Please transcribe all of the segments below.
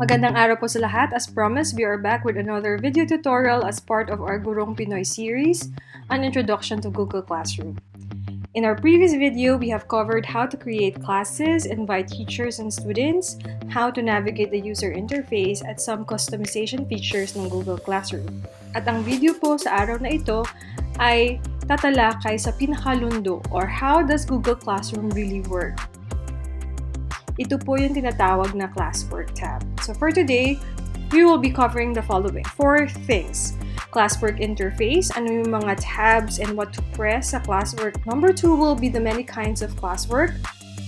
Magandang araw po sa lahat. As promised, we are back with another video tutorial as part of our Gurong Pinoy series, An Introduction to Google Classroom. In our previous video, we have covered how to create classes, invite teachers and students, how to navigate the user interface, at some customization features ng Google Classroom. At ang video po sa araw na ito ay tatalakay sa pinakalundo or how does Google Classroom really work. Ito po yung tinatawag na Classwork tab. So for today, we will be covering the following 4 things. Classwork interface, ano yung mga tabs and what to press sa Classwork. Number 2 will be the many kinds of classwork.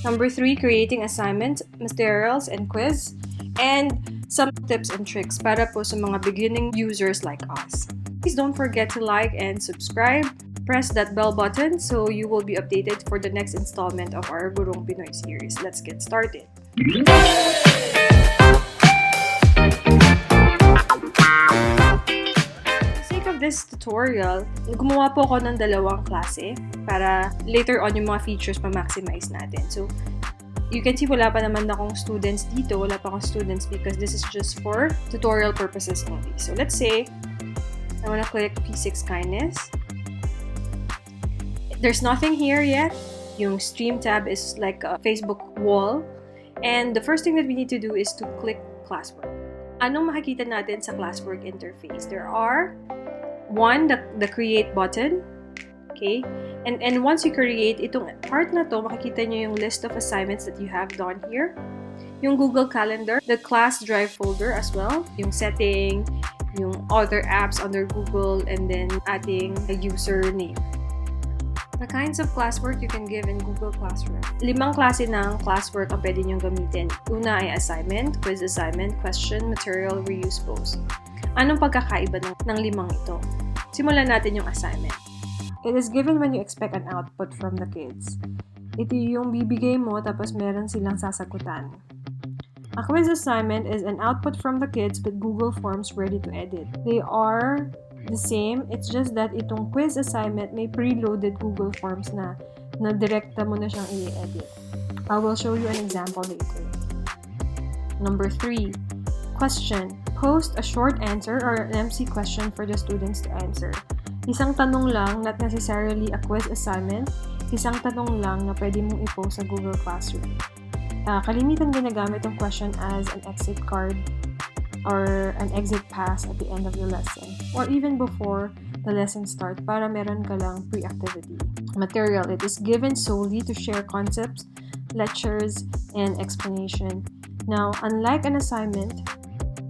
Number 3, creating assignments, materials, and quiz. And some tips and tricks para po sa mga beginning users like us. Please don't forget to like and subscribe. Press that bell button so you will be updated for the next installment of our Gurong Pinoy series. Let's get started. For the sake of this tutorial, gumawa po ako ng dalawang klase para later on yung mga features ma-maximize natin. So, you can see wala pa naman akong students dito. Wala pa akong students because this is just for tutorial purposes only. So, let's say, I want to click P6 Kindness. There's nothing here yet. Yung stream tab is like a Facebook wall. And the first thing that we need to do is to click Classwork. Anong makikita natin sa Classwork interface? There are, one, the create button. Okay? And once you create, itong part na to, makikita nyo yung list of assignments that you have done here. Yung Google Calendar, the class drive folder as well, yung setting, yung other apps under Google, and then ating username. The kinds of classwork you can give in Google Classroom. 5 klase ng classwork ang pwede niyong gamitin. Una ay assignment, quiz assignment, question, material, reuse, post. Anong pagkakaiba ng 5 ito? Simulan natin yung assignment. It is given when you expect an output from the kids. Ito yung bibigay mo tapos meron silang sasagutan. A quiz assignment is an output from the kids with Google Forms ready to edit. They are the same, it's just that itong quiz assignment may preloaded Google Forms na direkta mo na siyang i-edit. I will show you an example later. Number 3, question. Post a short answer or an MC question for the students to answer. Isang tanong lang, not necessarily a quiz assignment. Isang tanong lang na pwede mong i-post sa Google Classroom. Kalimitan ginagamit ang question as an exit card or an exit pass at the end of your lesson or even before the lesson start para meron ka lang pre-activity. Material, it is given solely to share concepts, lectures, and explanation. Now, unlike an assignment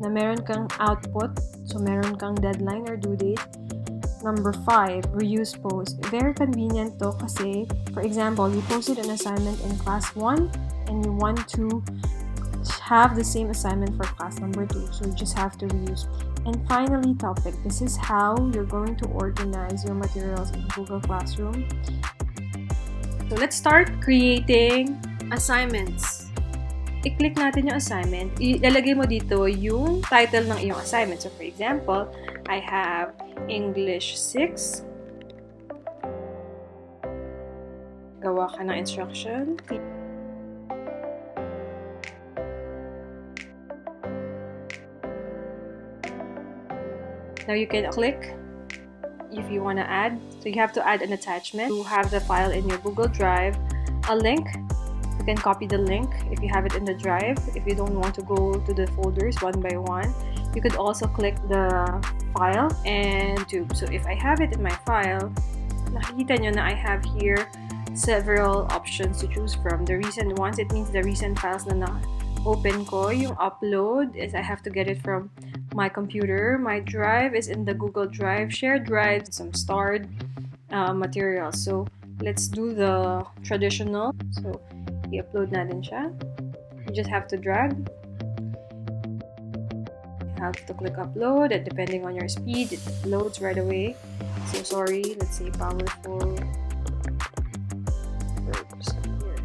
na meron kang output, so meron kang deadline or due date. Number 5, reuse post. Very convenient to kasi, for example, you posted an assignment in class 1 and you want to have the same assignment for class number 2, so you just have to reuse. And finally, topic. This is how you're going to organize your materials in Google Classroom. So let's start creating assignments. I-click natin yung assignment. Ilalagay mo dito yung title ng iyong assignment. So for example, I have English 6. Gawa ka ng instruction. Now you can click if you want to add. So you have to add an attachment. You have the file in your Google Drive. A link. You can copy the link if you have it in the drive. If you don't want to go to the folders one by one, you could also click the file and tube. So if I have it in my file, nakikita nyo na I have here several options to choose from. The recent ones, it means the recent files na na-open ko. Yung upload is I have to get it from my computer. My drive is in the Google Drive. Shared drive, some starred materials. So, let's do the traditional. So, i-upload natin siya. You just have to drag. You have to click upload, and depending on your speed, it loads right away. So, sorry. Let's say powerful verbs here.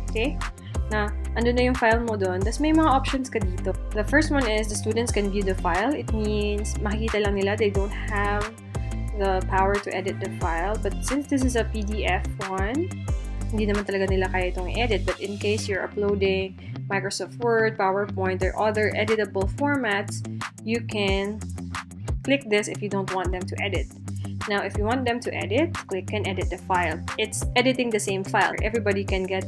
Okay? Na ando na yung file mo doon. Tapos may mga options ka dito. The first one is the students can view the file. It means makikita lang nila. They don't have the power to edit the file. But since this is a PDF one, hindi naman talaga nila kaya itong edit. But in case you're uploading Microsoft Word, PowerPoint, or other editable formats, you can click this if you don't want them to edit. Now, if you want them to edit, click and edit the file. It's editing the same file. Everybody can get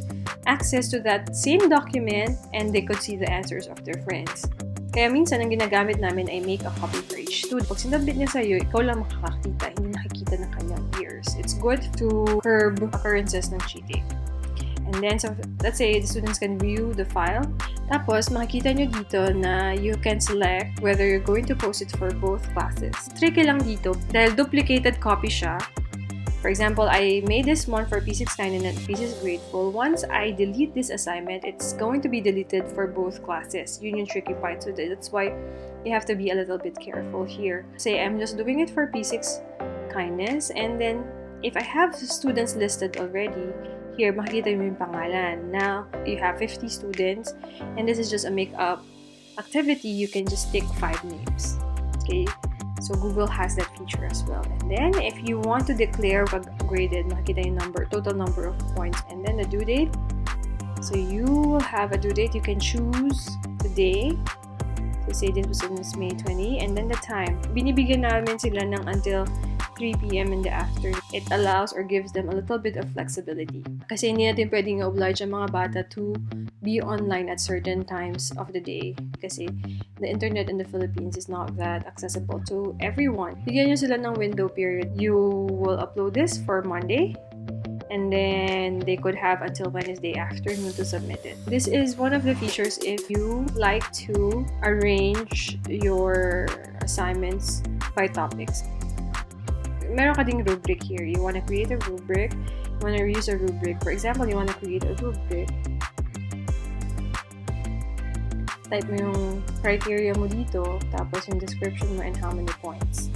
access to that same document and they could see the answers of their friends. Kaya minsan, ang ginagamit namin ay make a copy for each student. Pag sinabit niya sa'yo, ikaw lang makakakita, hindi nakikita ng kanyang peers. It's good to curb occurrences ng cheating. And then, so let's say the students can view the file. Tapos, makikita nyo dito na you can select whether you're going to post it for both classes. Tricky lang dito, dahil duplicated copy siya. For example, I made this one for P69 and P6 Grateful. Once I delete this assignment, it's going to be deleted for both classes. Yun yung tricky part. So that's why you have to be a little bit careful here. Say, I'm just doing it for P6 Kindness. And then, if I have students listed already, here, makikita mo yung pangalan. Now, you have 50 students, and this is just a make-up activity. You can just pick 5 names. Okay? So, Google has that feature as well. And then, if you want to declare pag graded, makikita yung total number of points, and then the due date. So, you will have a due date. You can choose the day. So, say this was May 20, and then the time. Binibigyan namin sila ng until 3 p.m. in the afternoon. It allows or gives them a little bit of flexibility. Kasi hindi natin pwedeng oblige ang mga bata to be online at certain times of the day. Kasi the internet in the Philippines is not that accessible to everyone. Bigyan nyo sila ng window period. You will upload this for Monday, and then they could have until Wednesday afternoon to submit it. This is one of the features if you like to arrange your assignments by topics. Meron ka ding rubric here. You want to create a rubric. You want to use a rubric. For example, you want to create a rubric. Type mo yung criteria mo dito, tapos yung description mo and how many points.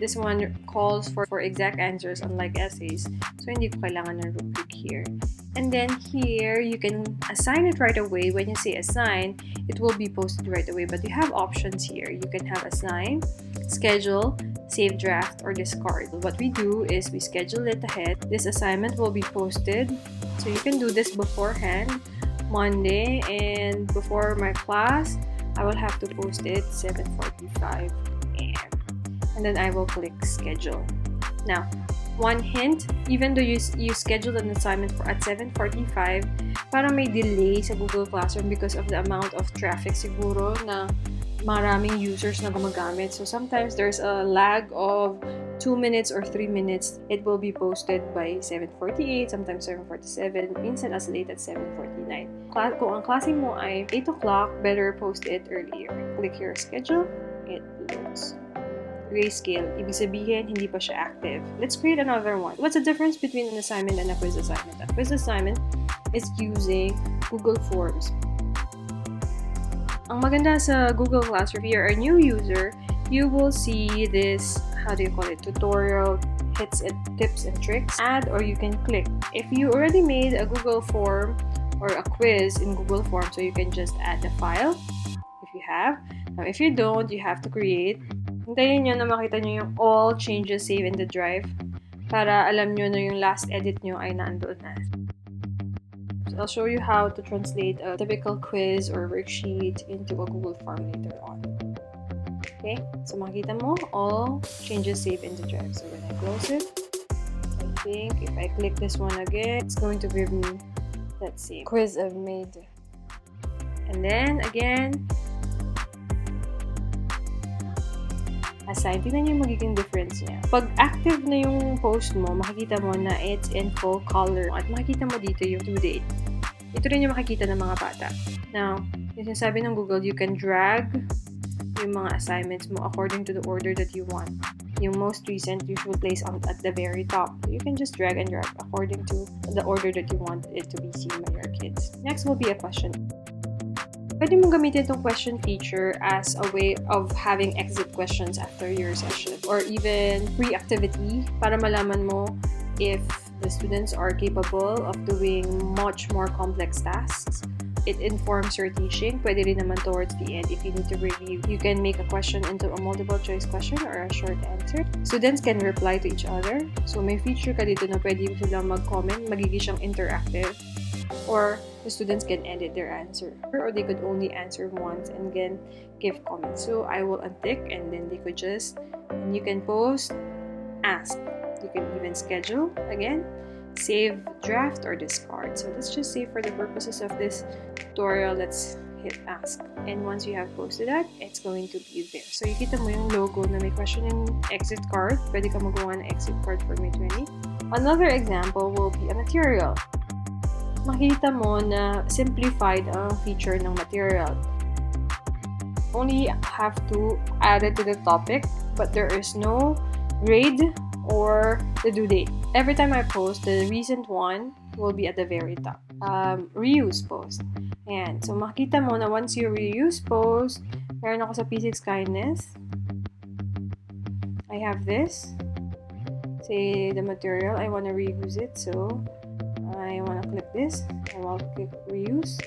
This one calls for exact answers unlike essays. So, hindi ko kailangan ng rubric here. And then here, you can assign it right away. When you say assign, it will be posted right away. But you have options here. You can have assign, schedule, save draft, or discard. What we do is we schedule it ahead. This assignment will be posted. So you can do this beforehand, Monday, and before my class, I will have to post it 7:45 a.m. And then I will click schedule. Now, one hint, even though you scheduled an assignment at 7:45, parang may delay sa Google Classroom because of the amount of traffic siguro na maraming users na gumagamit. So sometimes there's a lag of 2 minutes or 3 minutes. It will be posted by 7:48, sometimes 7:47, minsan as late as 7:49. Kung ang klase mo ay 8 o'clock, better post it earlier. Click your schedule, it loads. Grayscale, ibig sabihin, hindi pa siya active. Let's create another one. What's the difference between an assignment and a quiz assignment? A quiz assignment is using Google Forms. Ang maganda sa Google Classroom, if you're a new user, you will see this, how do you call it, tutorial, hits and tips and tricks. Add or you can click. If you already made a Google form or a quiz in Google Form, so you can just add the file if you have. Now, if you don't, you have to create. Hintayin nyo na makita nyo yung all changes save in the drive para alam nyo na yung last edit nyo ay naandoon na. I'll show you how to translate a typical quiz or worksheet into a Google form later on. Okay, so makikita mo, all changes save in the drive. So when I close it, I think if I click this one again, it's going to give me, let's see, quiz I've made. And then again, assign. Tignan niyo yung magiging difference niya. Pag active na yung post mo, makikita mo na it's in full color. At makikita mo dito yung due date. Ito rin yung makikita ng mga bata. Now, yung sinasabi ng Google, you can drag yung mga assignments mo according to the order that you want. Yung most recent, you should place at the very top. So you can just drag and drag according to the order that you want it to be seen by your kids. Next will be a question. Pwede mong gamitin itong question feature as a way of having exit questions after your session or even pre-activity para malaman mo if the students are capable of doing much more complex tasks. it informs your teaching. Pwede rin naman towards the end if you need to review. You can make a question into a multiple choice question or a short answer. Students can reply to each other. So may feature ka dito na pwede silang mag-comment. Magiging siyang interactive. Or the students can edit their answer. Or they could only answer once and then give comments. So I will untick and then they could just, and you can post, ask. You can even schedule again, save, draft, or discard. So let's just say for the purposes of this tutorial, let's hit ask. And once you have posted that, it's going to be there. So kita mo yung logo na may question and exit card. Pwede ka magawa ng exit card for May 20. Another example will be a material. Makita mo na simplified ang feature ng material. Only have to add it to the topic, but there is no grade or the due date. Every time I post, the recent one will be at the very top. Reuse post. Ayan. So, makita mo na once you reuse post, meron ako sa P6 Kindness. I have this. Say, the material, I want to reuse it. So, I want to click this. I will click reuse.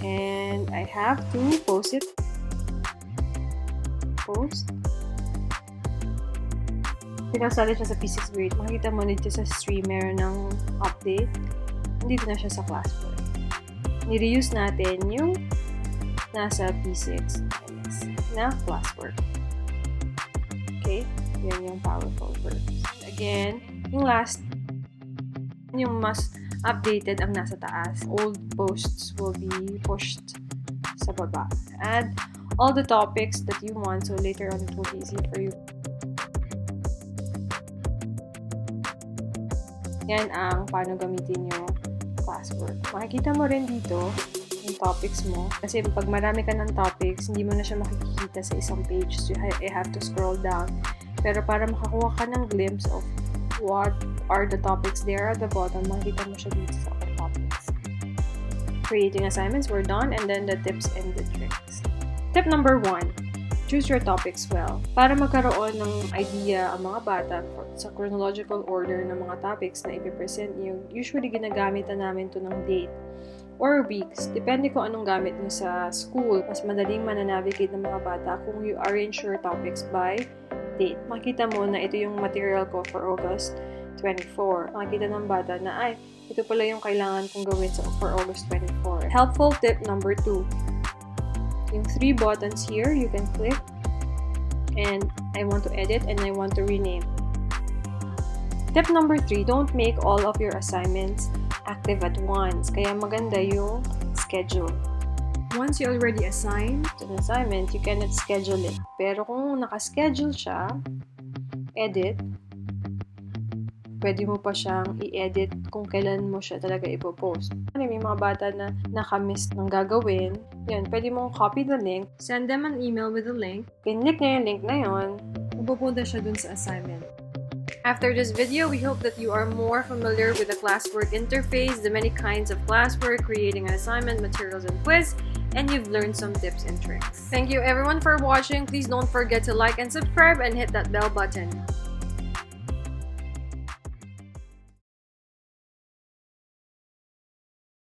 And I have to post it. Post. Pinasali siya sa P6 grade. Makikita mo dito sa stream, meron ng update. Dito na siya sa Classwork. Ni-reuse natin yung nasa P6 na Classwork. Okay? Yan yung powerful verbs. Again, yung last, yung mas updated ang nasa taas. Old posts will be pushed sa baba. Add all the topics that you want so later on it will be easy for you. Yan ang paano gamitin yung Classwork. Makikita mo rin dito yung topics mo. Kasi pag marami ka ng topics, hindi mo na siya makikita sa isang page. So you have to scroll down. Pero para makakuha ka ng glimpse of what are the topics there at the bottom, makikita mo siya dito sa topics. Creating assignments, we're done. And then the tips and the tricks. Tip number 1. Choose your topics well. Para magkaroon ng idea ang mga bata sa chronological order ng mga topics na ipipresent niyo, usually ginagamit na namin to ng date or weeks. Depende kung anong gamit niyo sa school. Mas madaling mananavigate ng mga bata kung you arrange your topics by date. Makita mo na ito yung material ko for August 24. Makikita ng bata na, ito pala yung kailangan kong gawin for August 24. Helpful tip number 2. Yung 3 buttons here, you can click and I want to edit and I want to rename. Tip number 3, don't make all of your assignments active at once. Kaya maganda yung schedule. Once you already assigned an assignment, you cannot schedule it. Pero kung nakaschedule siya, edit, pwede mo pa siyang i-edit kung kailan mo siya talaga ipopost. May mga bata na nakamiss ng gagawin, yun, pwede mong copy the link, send them an email with the link, pinlik niya yung link na yun, pupunta siya dun sa assignment. After this video, we hope that you are more familiar with the Classwork interface, the many kinds of classwork, creating an assignment, materials, and quiz, and you've learned some tips and tricks. Thank you everyone for watching. Please don't forget to like and subscribe and hit that bell button.